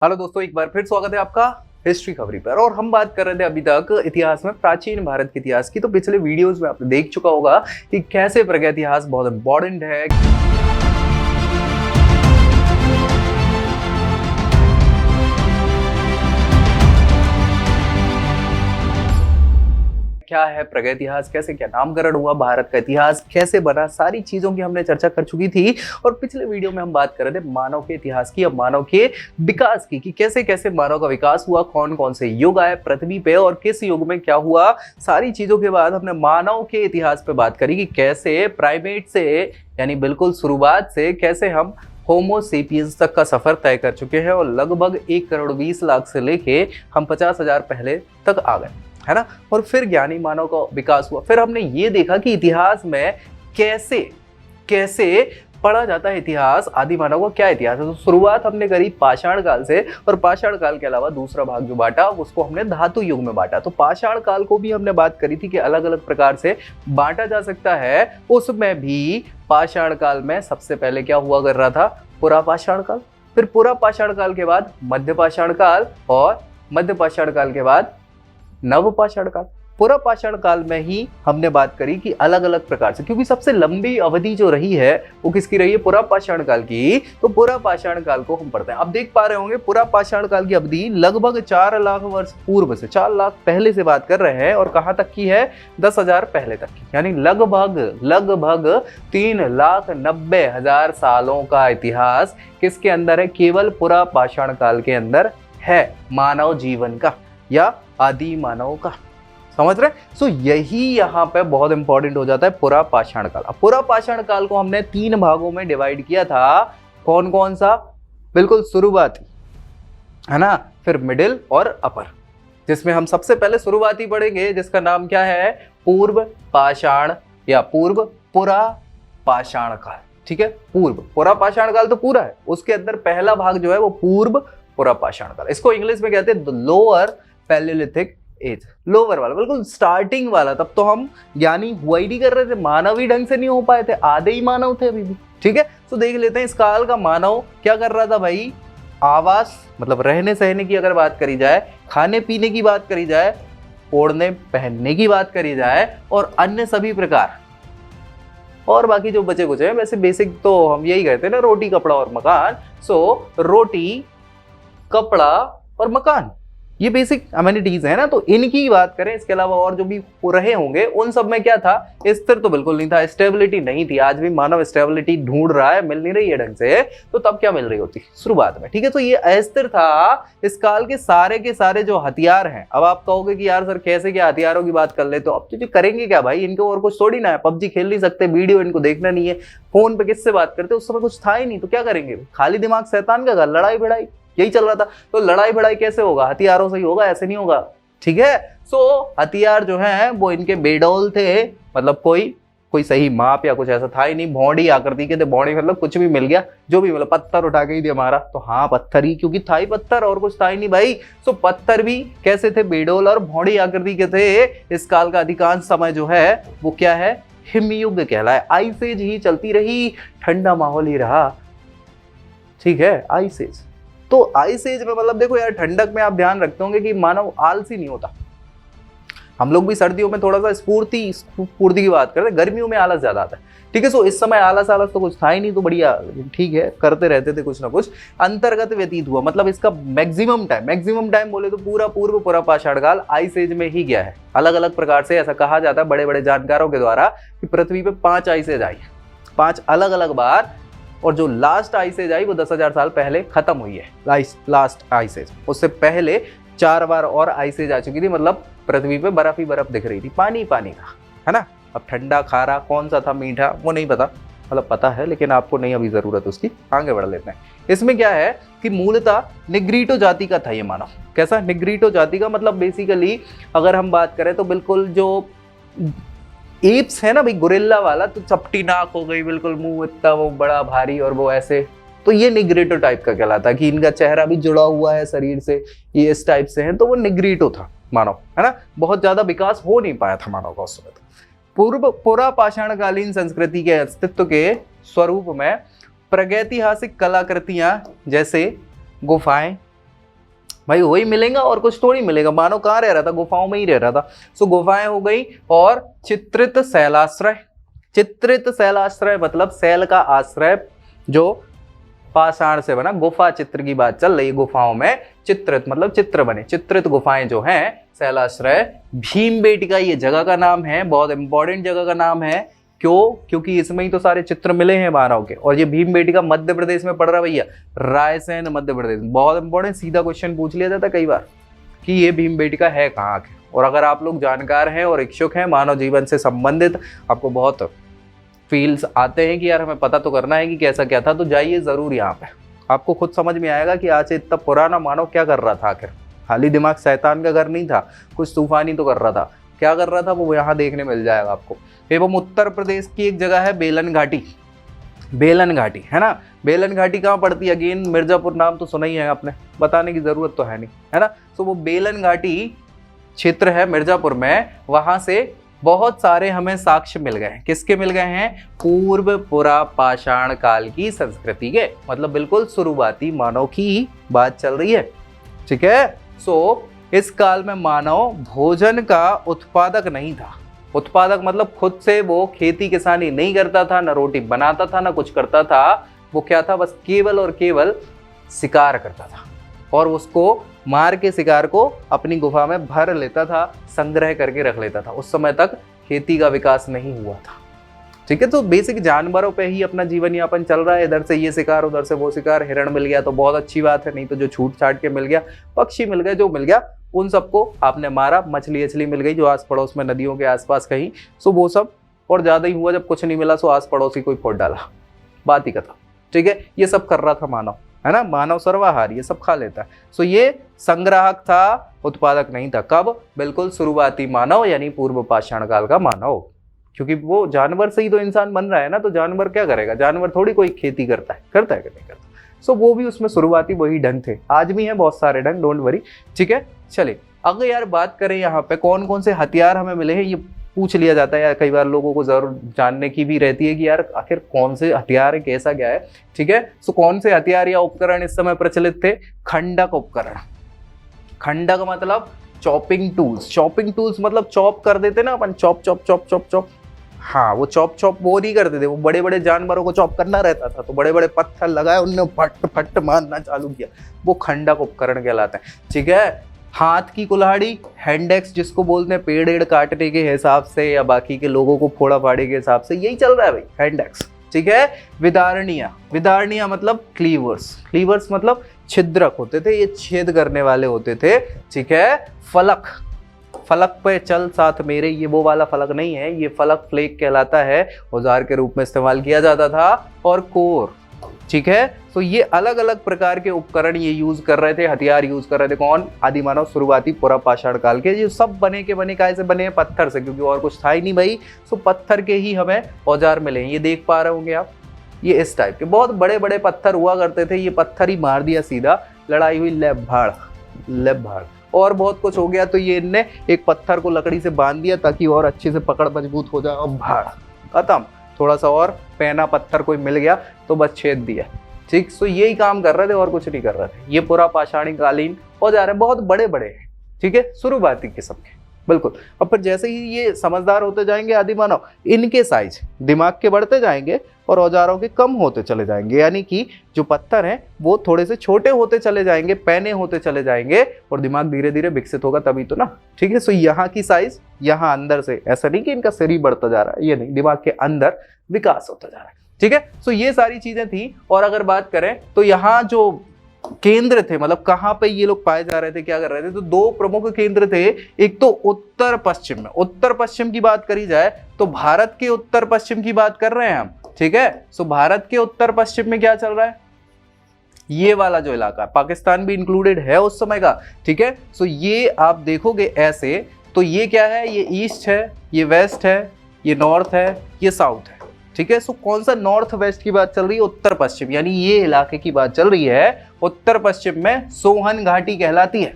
Hello दोस्तों, एक बार फिर स्वागत है आपका हिस्ट्री खबरी पर। और हम बात कर रहे थे अभी तक इतिहास में प्राचीन भारत के इतिहास की। तो पिछले वीडियोस में आपने देख चुका होगा कि कैसे प्रागैतिहास बहुत इंपॉर्टेंट है, क्या है प्रागैतिहास, कैसे क्या नामकरण हुआ, भारत का इतिहास कैसे बना, सारी चीजों की हमने चर्चा कर चुकी थी। और पिछले वीडियो में हम बात कर रहे थे मानव के इतिहास की, अब मानव के विकास की, कि कैसे कैसे मानव का विकास हुआ, कौन कौन से युग आए पृथ्वी पे और किस युग में क्या हुआ। सारी चीजों के बाद हमने मानव के इतिहास पे बात करी कि कैसे प्राइमेट से, यानी बिल्कुल शुरुआत से, कैसे हम होमो सेपियंस तक का सफर तय कर चुके हैं और लगभग 1,20,00,000 से लेके हम 50,000 पहले तक आ गए, है ना। और फिर ज्ञानी मानव का विकास हुआ। फिर हमने ये देखा कि इतिहास में कैसे कैसे पढ़ा जाता है इतिहास, आदि मानव का क्या इतिहास है। तो शुरुआत हमने करी पाषाण काल से, और पाषाण काल के अलावा दूसरा भाग जो बांटा उसको हमने धातु युग में बांटा। तो पाषाण काल को भी हमने बात करी थी कि अलग अलग प्रकार से बांटा जा सकता है। उसमें भी पाषाण काल में सबसे पहले क्या हुआ कर रहा था, पुरा पाषाण काल। फिर पुरा पाषाण काल के बाद मध्य पाषाण काल, और मध्य पाषाण काल के बाद नव पाषाण काल। पूरा पाषाण काल में ही हमने बात करी कि अलग अलग प्रकार से, क्योंकि सबसे लंबी अवधि जो रही है वो किसकी रही है, पूरा पाषाण काल की। तो पूरा पाषाण काल को हम पढ़ते हैं। अब देख पा रहे होंगे पूरा पाषाण काल की अवधि लगभग 4 लाख वर्ष पूर्व से, 4 लाख पहले से बात कर रहे हैं, और कहां तक की है, 10,000 पहले तक की, यानी लगभग 3,90,000 सालों का इतिहास किसके अंदर है, केवल पूरा पाषाण काल के अंदर है, मानव जीवन का या आदि मानव का। समझ रहे? सो यही यहाँ पे बहुत इंपॉर्टेंट हो जाता है पुरा पाषाण काल। अब पुरा पाषाण काल को हमने 3 भागों में डिवाइड किया था। कौन कौन सा, बिल्कुल शुरुआती, है ना, फिर मिडिल और अपर, जिसमें हम सबसे पहले शुरुआती पढ़ेंगे जिसका नाम क्या है, पूर्व पाषाण या पूर्व पुरा पाषाण काल। ठीक है, पूर्व पुरा पाषाण काल तो पूरा है, उसके अंदर पहला भाग जो है वो पूर्व पुरा पाषाण काल। इसको इंग्लिश में कहते हैं लोअर पैलेलिथिक एज, लोअर वाला, बिल्कुल स्टार्टिंग वाला। तब तो हम ज्ञानी हुआ ही नहीं कर रहे थे, मानव ही ढंग से नहीं हो पाए थे, आधे ही मानव थे अभी भी। ठीक है, तो देख लेते हैं इस काल का मानव क्या कर रहा था भाई। आवास, मतलब रहने सहने की अगर बात करी जाए, खाने पीने की बात करी जाए, ओढ़ने पहनने की बात करी जाए, और अन्य सभी प्रकार, और बाकी जो बचे कुछ है, वैसे बेसिक तो हम यही कहते हैं ना, रोटी कपड़ा और मकान। सो रोटी, कपड़ा और मकान, ये बेसिक अमेनिटीज है ना। तो इनकी बात करें, इसके अलावा और जो भी रहे होंगे उन सब में क्या था, स्थिर तो बिल्कुल नहीं था, स्टेबिलिटी नहीं थी। आज भी मानव स्टेबिलिटी ढूंढ रहा है, मिल नहीं रही है ढंग से। तो तब क्या मिल रही होती शुरुआत में, ठीक है। तो ये अस्थिर था। इस काल के सारे जो हथियार हैं, अब आप कहोगे कि यार सर कैसे क्या हथियारों की बात कर ले, तो अब तो करेंगे क्या भाई, इनको और कुछ थोड़ी ना है, पबजी खेल नहीं सकते, वीडियो इनको देखना नहीं है, फोन पे किससे बात करते, उस समय कुछ था ही नहीं, तो क्या करेंगे, खाली दिमाग शैतान का घर, लड़ाई भिड़ाई यही चल रहा था। तो लड़ाई भिड़ाई कैसे होगा, हथियारों से ही होगा, ऐसे नहीं होगा। ठीक है, सो हथियार जो हैं वो इनके बेडौल थे, मतलब कोई सही माप या कुछ ऐसा था ही नहीं। भौंडी आकृति के थे, भौंडी मतलब कुछ भी मिल गया, जो भी, मतलब पत्थर उठा के ही दिया हमारा, तो हाँ पत्थर ही, क्योंकि था ही पत्थर, और कुछ था ही नहीं भाई। सो पत्थर भी कैसे थे, बेडौल और भौंडी आकृति के थे। इस काल का अधिकांश समय जो है वो क्या है, हिमयुग कहलाए। आइस एज ही चलती रही, ठंडा माहौल ही रहा। ठीक है, आइस एज। तो आइस एज में मतलब देखो यार, ठंडक में आप ध्यान रखते होंगे कि मानव आलसी नहीं होता। हम लोग भी सर्दियों में थोड़ा सा स्फूर्ति की बात करते हैं, गर्मियों में आलस ज्यादा आता है। ठीक है, सो इस समय आलस तो कुछ था ही नहीं, तो बढ़िया, ठीक है, करते रहते थे कुछ ना कुछ। अंतर्गत व्यतीत हुआ, मतलब इसका मैक्सिमम टाइम बोले तो पूरा पूर्व पुरा पाषाण काल आइस एज में ही गया है। अलग अलग प्रकार से ऐसा कहा जाता है बड़े बड़े जानकारों के द्वारा कि पृथ्वी पे 5 आइस एज आई, 5 अलग अलग बार, और जो लास्ट आइस एज आई वो 10,000 साल पहले खत्म हुई है। लास्ट आइस एज, उससे पहले 4 बार और आइस एज आ चुकी थी, मतलब पृथ्वी पे बर्फ ही बर्फ दिख रही थी, पानी पानी था, है ना। अब ठंडा खारा कौन सा था, मीठा, वो नहीं पता, मतलब पता है लेकिन आपको नहीं अभी जरूरत उसकी, आगे बढ़ लेते हैं। इसमें क्या है कि मूलतः निग्रीटो जाति का था ये मानव। कैसा, निग्रीटो जाति का, मतलब बेसिकली अगर हम बात करें तो बिल्कुल जो एप्स है ना भाई, गोरिल्ला वाला, तो चपटी नाक हो गई, बिल्कुल मुंह इतना वो बड़ा भारी, और वो ऐसे, तो ये निग्रीटो टाइप का कहलाता, कि इनका चेहरा भी जुड़ा हुआ है शरीर से, ये इस टाइप से है, तो वो निग्रीटो था मानव, है ना। बहुत ज्यादा विकास हो नहीं पाया था मानव का उस समय। पूर्व पुरा पाषाणकालीन संस्कृति के अस्तित्व के स्वरूप में प्रागैतिहासिक कलाकृतियां जैसे गुफाएं, भाई वही मिलेगा और कुछ थोड़ी मिलेगा। मानव कहाँ रह रहा था? गुफाओं में ही रह रहा था। सो गुफाएं हो गई। और चित्रित शैलाश्रय, चित्रित शैलाश्रय मतलब शैल का आश्रय जो पाषाण से बना, गुफा चित्र की बात चल रही है। गुफाओं में चित्रित मतलब चित्र बने, चित्रित गुफाएं जो हैं शैलाश्रय। भीमबेटका ये जगह का नाम है, बहुत इंपॉर्टेंट जगह का नाम है। क्यों? क्योंकि इसमें ही तो सारे चित्र मिले हैं मानव के। और ये भीमबेटका मध्य प्रदेश में पड़ रहा है भैया, रायसेन मध्य प्रदेश। बहुत इंपॉर्टेंट, सीधा क्वेश्चन पूछ लिया जाता कई बार कि ये भीमबेटका है कहाँ के। और अगर आप लोग जानकार हैं और इच्छुक हैं मानव जीवन से संबंधित, आपको बहुत फील्स आते हैं कि यार हमें पता तो करना है कि कैसा क्या था, तो जाइए जरूर यहाँ पे, आपको खुद समझ में आएगा कि आज से इतना पुराना मानव क्या कर रहा था आखिर। खाली दिमाग शैतान का घर नहीं था, कुछ तूफानी तो कर रहा था। क्या कर रहा था वो यहाँ देखने मिल जाएगा आपको। एवं उत्तर प्रदेश की एक जगह है बेलन घाटी, बेलन घाटी है ना। बेलन घाटी कहाँ पड़ती है? अगेन मिर्जापुर, नाम तो सुना ही है आपने, बताने की जरूरत तो है नहीं, है ना। तो वो बेलन घाटी क्षेत्र है मिर्जापुर में, वहां से बहुत सारे हमें साक्ष्य मिल गए हैं। किसके मिल गए हैं? पूर्व पुरा पाषाण काल की संस्कृति के, मतलब बिल्कुल शुरुआती मानव की बात चल रही है, ठीक है। सो इस काल में मानव भोजन का उत्पादक नहीं था। उत्पादक मतलब खुद से वो खेती किसानी नहीं करता था, ना रोटी बनाता था, ना कुछ करता था। वो क्या था? बस केवल और केवल शिकार करता था और उसको मार के शिकार को अपनी गुफा में भर लेता था, संग्रह करके रख लेता था। उस समय तक खेती का विकास नहीं हुआ था, ठीक है। तो बेसिक जानवरों पे ही अपना जीवन यापन चल रहा है। इधर से ये शिकार, उधर से वो शिकार। हिरण मिल गया तो बहुत अच्छी बात है, नहीं तो जो छूट छाट के मिल गया, पक्षी मिल गए, जो मिल गया उन सबको आपने मारा। मछली अछली मिल गई जो आस पड़ोस में नदियों के आसपास कहीं, सो वो सब। और ज्यादा ही हुआ, जब कुछ नहीं मिला सो आस पड़ोसी कोई फोड़ डाला, बात ही खत्म, ठीक है। ये सब कर रहा था मानव, है ना। मानव सर्वाहारी, ये सब खा लेता है। सो ये संग्राहक था, उत्पादक नहीं था। कब? बिल्कुल शुरुआती मानव, यानी पूर्व पाषाण काल का मानव। क्योंकि वो जानवर से ही तो इंसान बन रहा है ना, तो जानवर क्या करेगा? जानवर थोड़ी कोई खेती करता है कि नहीं करता। सो वो भी उसमें शुरुआती वही ढंग थे। आज भी हैं बहुत सारे ढंग, डोंट वरी, ठीक है। चलिए अगर यार बात करें यहाँ पे कौन कौन से हथियार हमें मिले हैं, ये पूछ लिया जाता है यार, कई बार लोगों को जरूर जानने की भी रहती है कि यार आखिर कौन से हथियार है, कैसा क्या है, ठीक है। सो कौन से हथियार या उपकरण इस समय प्रचलित थे? खंडक उपकरण। खंडक मतलब चॉपिंग टूल्स। चॉपिंग टूल्स मतलब चॉप कर देते ना अपन, chop chop chop chop chop. हाँ, वो चॉप चॉप वो नहीं करते थे, वो बड़े बड़े जानवरों को चॉप करना रहता था, तो बड़े बड़े पत्थर लगाए, उनने फट फट मारना चालू किया, वो खंडक उपकरण कहलाते हैं, ठीक है। हाथ की कुल्हाड़ी, हैंडेक्स जिसको बोलते हैं, पेड़ एड़ काटने के हिसाब से या बाकी के लोगों को फोड़ा फाड़े के हिसाब से, यही चल रहा है भाई, हैंडेक्स, ठीक है। विदारणिया, विदारणिया मतलब क्लीवर्स। क्लीवर्स मतलब छिद्रक होते थे, ये छेद करने वाले होते थे, ठीक है। फलक, फलक पे चल साथ मेरे, ये वो वाला फलक नहीं है, ये फलक फ्लेक कहलाता है, औजार के रूप में इस्तेमाल किया जाता था। और कोर, ठीक है। तो ये अलग अलग प्रकार के उपकरण ये यूज कर रहे थे, हथियार यूज कर रहे थे। कौन? आदि मानव, शुरुआती पुरा पाषाण काल के। ये सब बने के बने कैसे बने हैं? पत्थर से, क्योंकि और कुछ था ही नहीं भाई। सो पत्थर के ही हमें औजार मिले हैं, ये देख पा रहे होंगे आप, ये इस टाइप के बहुत बड़े बड़े पत्थर हुआ करते थे। ये पत्थर ही मार दिया सीधा, लड़ाई हुई, लेब भाड़ लेब भाड़। और बहुत कुछ हो गया तो ये इनने एक पत्थर को लकड़ी से बांध दिया ताकि और अच्छे से पकड़ मजबूत हो जाए, और भाड़ खत्म। थोड़ा सा और पैना पत्थर कोई मिल गया तो बस छेद दिया, ठीक। सो यही काम कर रहे थे और कुछ नहीं कर रहे थे। ये पूरा पाषाणी कालीन औजार है, बहुत बड़े बड़े हैं, ठीक है, शुरुआती किस्म के, बिल्कुल। और फिर जैसे ही ये समझदार होते जाएंगे आदि मानव, इनके साइज दिमाग के बढ़ते जाएंगे और औजारों के कम होते चले जाएंगे, यानी कि जो पत्थर हैं वो थोड़े से छोटे होते चले जाएंगे, पैने होते चले जाएंगे, और दिमाग धीरे धीरे विकसित होगा तभी तो ना, ठीक है। सो यहाँ की साइज, यहाँ अंदर से, ऐसा नहीं कि इनका सिर ही बढ़ता जा रहा है, ये नहीं, दिमाग के अंदर विकास होता जा रहा है, ठीक है। सो ये सारी चीजें थी। और अगर बात करें तो यहाँ जो केंद्र थे, मतलब कहाँ पे ये लोग पाए जा रहे थे, क्या कर रहे थे, तो दो प्रमुख केंद्र थे। एक तो उत्तर पश्चिम में, उत्तर पश्चिम की बात करी जाए तो भारत के उत्तर पश्चिम की बात कर रहे हैं हम, ठीक है। सो भारत के उत्तर पश्चिम में क्या चल रहा है? ये वाला जो इलाका, पाकिस्तान भी इंक्लूडेड है उस समय का, ठीक है। सो ये आप देखोगे ऐसे, तो ये क्या है? ये ईस्ट है, ये वेस्ट है, ये नॉर्थ है, ये साउथ है, ठीक है। सो कौन सा नॉर्थ वेस्ट की बात चल रही है? उत्तर पश्चिम, यानी ये इलाके की बात चल रही है। उत्तर पश्चिम में सोहन घाटी कहलाती है।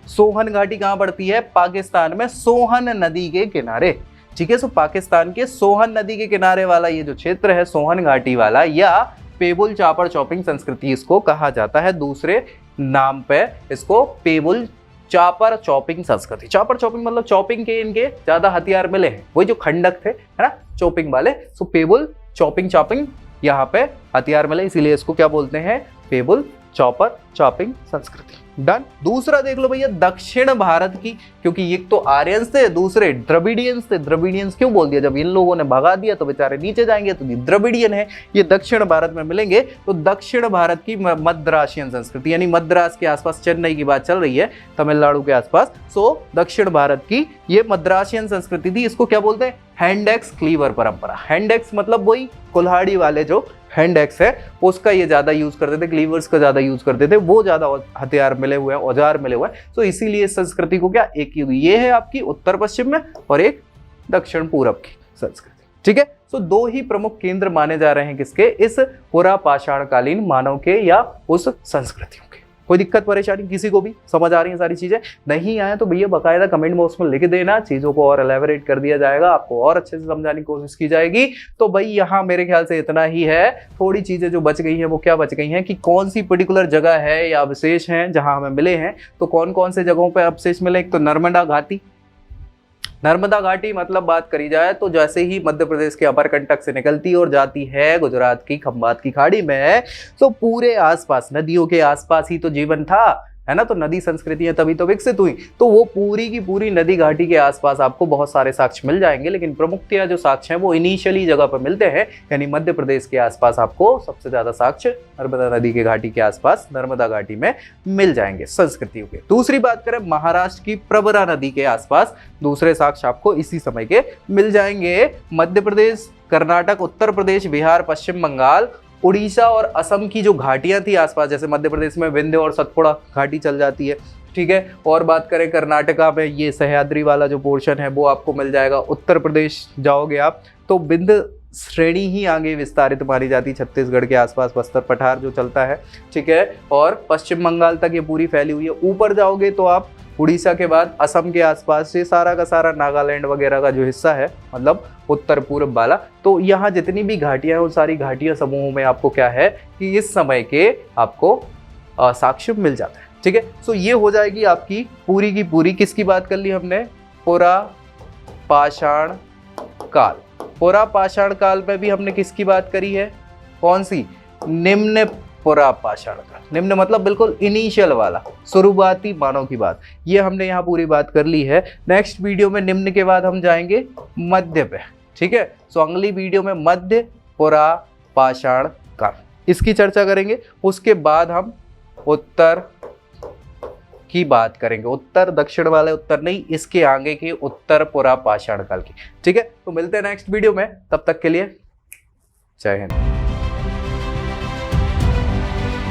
सोहन घाटी कहां पड़ती है? पाकिस्तान में, सोहन नदी के किनारे, ठीक है। सो पाकिस्तान के सोहन नदी के किनारे वाला ये जो क्षेत्र है सोहन घाटी वाला, या पेबुल चापर चॉपिंग संस्कृति इसको कहा जाता है, दूसरे नाम पे इसको पेबुल चापर चॉपिंग संस्कृति। चापर चॉपिंग मतलब चॉपिंग के इनके ज्यादा हथियार मिले हैं, वही जो खंडक थे है ना चॉपिंग वाले। सो पेबुल चॉपिंग चॉपिंग यहाँ पे हथियार मिले, इसीलिए इसको क्या बोलते हैं, पेबुल चॉपर चॉपिंग संस्कृति। डन। दूसरा देख लो भैया दक्षिण भारत की, क्योंकि ये तो आर्यंस थे, दूसरे द्रविडियंस थे। द्रविडियंस क्यों बोल दिया, जब इन लोगों ने भगा दिया तो बेचारे नीचे जाएंगे, तो ये द्रविडियन है, ये दक्षिण भारत में मिलेंगे। तो दक्षिण भारत की मद्रासियन संस्कृति, यानी मद्रास के आसपास, चेन्नई की बात चल रही है, तमिलनाडु के आसपास। सो दक्षिण भारत की ये मद्रासियन संस्कृति थी, इसको क्या बोलते हैं, हैंड एक्स क्लीवर परंपरा। हैंड एक्स मतलब वही कुल्हाड़ी वाले जो हैंड एक्स है उसका ये ज्यादा यूज करते थे, क्लीवर्स का ज्यादा यूज करते थे, वो ज्यादा हथियार मिले हुए हैं, औजार मिले हुए हैं। तो इसीलिए इस संस्कृति को क्या एक ही, ये है आपकी उत्तर पश्चिम में और एक दक्षिण पूरब की संस्कृति। ठीक है। तो दो ही प्रमुख केंद्र माने जा रहे हैं किसके, इस पुरा पाषाणकालीन मानव के या उस संस्कृतियों के। कोई दिक्कत परेशानी किसी को भी, समझ आ रही है सारी चीजें? नहीं आया तो भैया बकायदा कमेंट बॉक्स में लिख देना, चीजों को और एलेबोरेट कर दिया जाएगा, आपको और अच्छे से समझाने की कोशिश की जाएगी। तो भाई यहाँ मेरे ख्याल से इतना ही है। थोड़ी चीजें जो बच गई हैं वो क्या बच गई हैं कि कौन सी पर्टिकुलर जगह है या अवशेष हैं जहां हमें मिले हैं। तो कौन कौन से जगहों पर अवशेष मिले, एक तो नर्मदा घाटी। नर्मदा घाटी मतलब बात करी जाए तो जैसे ही मध्य प्रदेश के अमरकंटक से निकलती और जाती है गुजरात की खंबात की खाड़ी में, तो पूरे आसपास, नदियों के आसपास ही तो जीवन था, है ना। तो नदी संस्कृतियां तभी तो विकसित हुई। तो वो पूरी की पूरी नदी घाटी के आसपास आपको बहुत सारे साक्ष्य मिल जाएंगे, लेकिन प्रमुखतया जो साक्ष्य हैं वो इनिशियली जगह पर मिलते हैं, यानी मध्य प्रदेश के आसपास आपको सबसे ज्यादा साक्ष्य नर्मदा नदी के घाटी के आसपास, नर्मदा घाटी में मिल जाएंगे संस्कृतियों के। दूसरी बात करें महाराष्ट्र की प्रवरा नदी के आसपास, दूसरे साक्ष्य आपको इसी समय के मिल जाएंगे। मध्य प्रदेश, कर्नाटक, उत्तर प्रदेश, बिहार, पश्चिम बंगाल, उड़ीसा और असम की जो घाटियां थी आसपास, जैसे मध्य प्रदेश में विंध्य और सतपुड़ा घाटी चल जाती है, ठीक है। और बात करें कर्नाटका में, ये सह्याद्री वाला जो पोर्शन है वो आपको मिल जाएगा। उत्तर प्रदेश जाओगे आप तो विंध्य श्रेणी ही आगे विस्तारित मानी जाती है, छत्तीसगढ़ के आसपास बस्तर पठार जो चलता है, ठीक है। और पश्चिम बंगाल तक ये पूरी फैली हुई है। ऊपर जाओगे तो आप उड़ीसा के बाद असम के आसपास से सारा का सारा नागालैंड वगैरह का जो हिस्सा है, मतलब उत्तर पूर्व वाला, तो यहाँ जितनी भी घाटियां हैं उन सारी घाटियां समूहों में आपको क्या है कि इस समय के आपको साक्ष्य मिल जाता है, ठीक है। सो ये हो जाएगी आपकी पूरी की पूरी, किसकी बात कर ली हमने, पुरा पाषाण काल। पुरा पाषाण काल में भी हमने किसकी बात करी है, कौन सी, निम्न पुरा पाषाण काल। निम्न मतलब बिल्कुल इनिशियल वाला, शुरुआती मानव की बात, ये हमने यहाँ पूरी बात कर ली है। नेक्स्ट वीडियो में निम्न के बाद हम जाएंगे मध्य पे, ठीक है। सो अगली वीडियो में मध्य पुरा पाषाण काल इसकी चर्चा करेंगे। उसके बाद हम उत्तर की बात करेंगे, उत्तर दक्षिण वाले उत्तर नहीं, इसके आगे के उत्तर पुरा पाषाण काल की, ठीक है। तो मिलते हैं नेक्स्ट वीडियो में, तब तक के लिए जय हिंद।